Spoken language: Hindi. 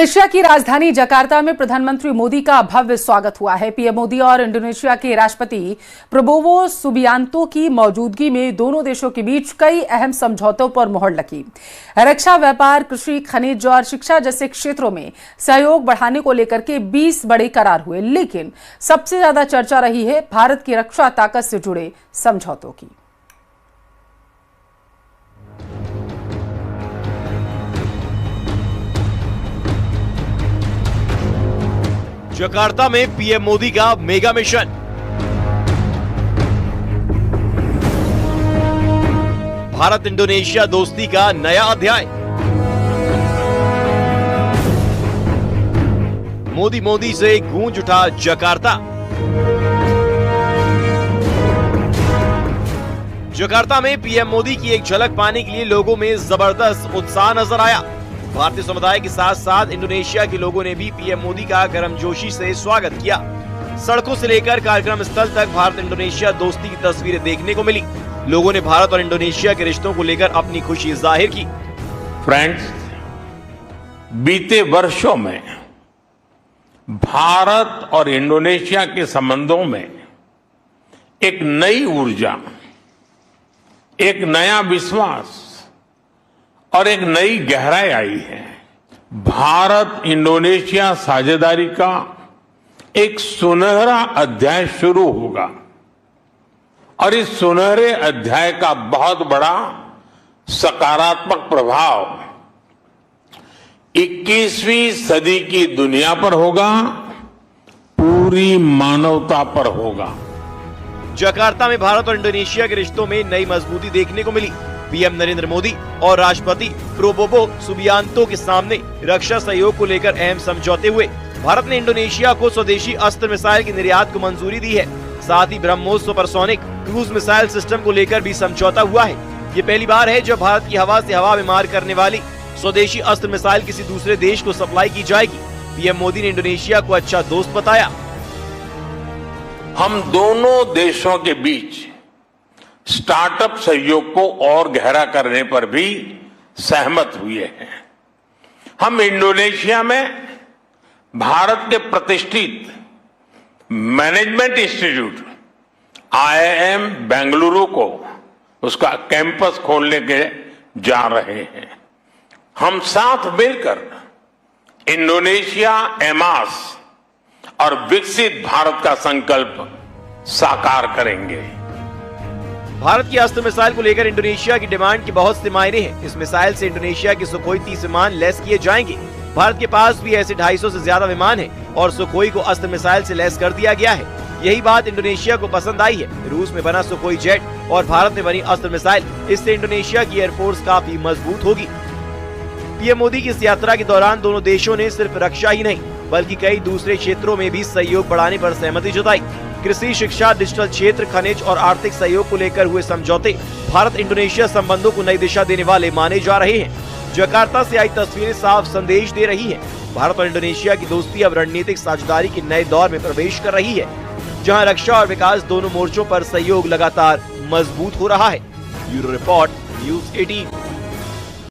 इंडोनेशिया की राजधानी जकार्ता में प्रधानमंत्री मोदी का भव्य स्वागत हुआ है। पीएम मोदी और इंडोनेशिया के राष्ट्रपति प्रबोवो सुबियांतो की मौजूदगी में दोनों देशों के बीच कई अहम समझौतों पर मुहर लगी। रक्षा, व्यापार, कृषि, खनिज और शिक्षा जैसे क्षेत्रों में सहयोग बढ़ाने को लेकर के 20 बड़े करार हुए, लेकिन सबसे ज्यादा चर्चा रही है भारत की रक्षा ताकत से जुड़े समझौतों की। जकार्ता में पीएम मोदी का मेगा मिशन। भारत इंडोनेशिया दोस्ती का नया अध्याय। मोदी से गूंज उठा जकार्ता। जकार्ता में पीएम मोदी की एक झलक पाने के लिए लोगों में जबरदस्त उत्साह नजर आया। भारतीय समुदाय के साथ साथ इंडोनेशिया के लोगों ने भी पीएम मोदी का गर्मजोशी से स्वागत किया। सड़कों से लेकर कार्यक्रम स्थल तक भारत इंडोनेशिया दोस्ती की तस्वीरें देखने को मिली। लोगों ने भारत और इंडोनेशिया के रिश्तों को लेकर अपनी खुशी जाहिर की। फ्रेंड्स, बीते वर्षों में भारत और इंडोनेशिया के संबंधों में एक नई ऊर्जा, एक नया विश्वास और एक नई गहराई आई है। भारत इंडोनेशिया साझेदारी का एक सुनहरा अध्याय शुरू होगा और इस सुनहरे अध्याय का बहुत बड़ा सकारात्मक प्रभाव 21वीं सदी की दुनिया पर होगा, पूरी मानवता पर होगा। जकार्ता में भारत और इंडोनेशिया के रिश्तों में नई मजबूती देखने को मिली। पीएम नरेंद्र मोदी और राष्ट्रपति प्रबोवो सुबियांतो के सामने रक्षा सहयोग को लेकर अहम समझौते हुए। भारत ने इंडोनेशिया को स्वदेशी अस्त्र मिसाइल की निर्यात को मंजूरी दी है। साथ ही BrahMos supersonic cruise missile system को लेकर भी समझौता हुआ है। ये पहली बार है जब भारत की हवा से हवा में मार करने वाली स्वदेशी अस्त्र मिसाइल किसी दूसरे देश को सप्लाई की जाएगी। पीएम मोदी ने इंडोनेशिया को अच्छा दोस्त बताया। हम दोनों देशों के बीच स्टार्टअप सहयोग को और गहरा करने पर भी सहमत हुए हैं। हम इंडोनेशिया में भारत के प्रतिष्ठित मैनेजमेंट इंस्टीट्यूट IIM बेंगलुरु को उसका कैंपस खोलने के जा रहे हैं। हम साथ मिलकर इंडोनेशिया एमास और विकसित भारत का संकल्प साकार करेंगे। भारत की अस्त्र मिसाइल को लेकर इंडोनेशिया की डिमांड की बहुत से मायने हैं। इस मिसाइल से इंडोनेशिया के सुखोई 30 विमान लैस किए जाएंगे। भारत के पास भी ऐसे 250 से ज्यादा विमान हैं और सुखोई को अस्त्र मिसाइल से लैस कर दिया गया है। यही बात इंडोनेशिया को पसंद आई है। रूस में बना सुखोई जेट और भारत में बनी अस्त्र मिसाइल, इससे इंडोनेशिया की एयरफोर्स काफी मजबूत होगी। पीएम मोदी की इस यात्रा के दौरान दोनों देशों ने सिर्फ रक्षा ही नहीं बल्कि कई दूसरे क्षेत्रों में भी सहयोग बढ़ाने पर सहमति जताई। कृषि, शिक्षा, डिजिटल क्षेत्र, खनिज और आर्थिक सहयोग को लेकर हुए समझौते भारत इंडोनेशिया संबंधों को नई दिशा देने वाले माने जा रहे हैं। जकार्ता से आई तस्वीरें साफ संदेश दे रही हैं। भारत और इंडोनेशिया की दोस्ती अब रणनीतिक साझेदारी के नए दौर में प्रवेश कर रही है, जहां रक्षा और विकास दोनों मोर्चों पर सहयोग लगातार मजबूत हो रहा है। Bureau report, news 18।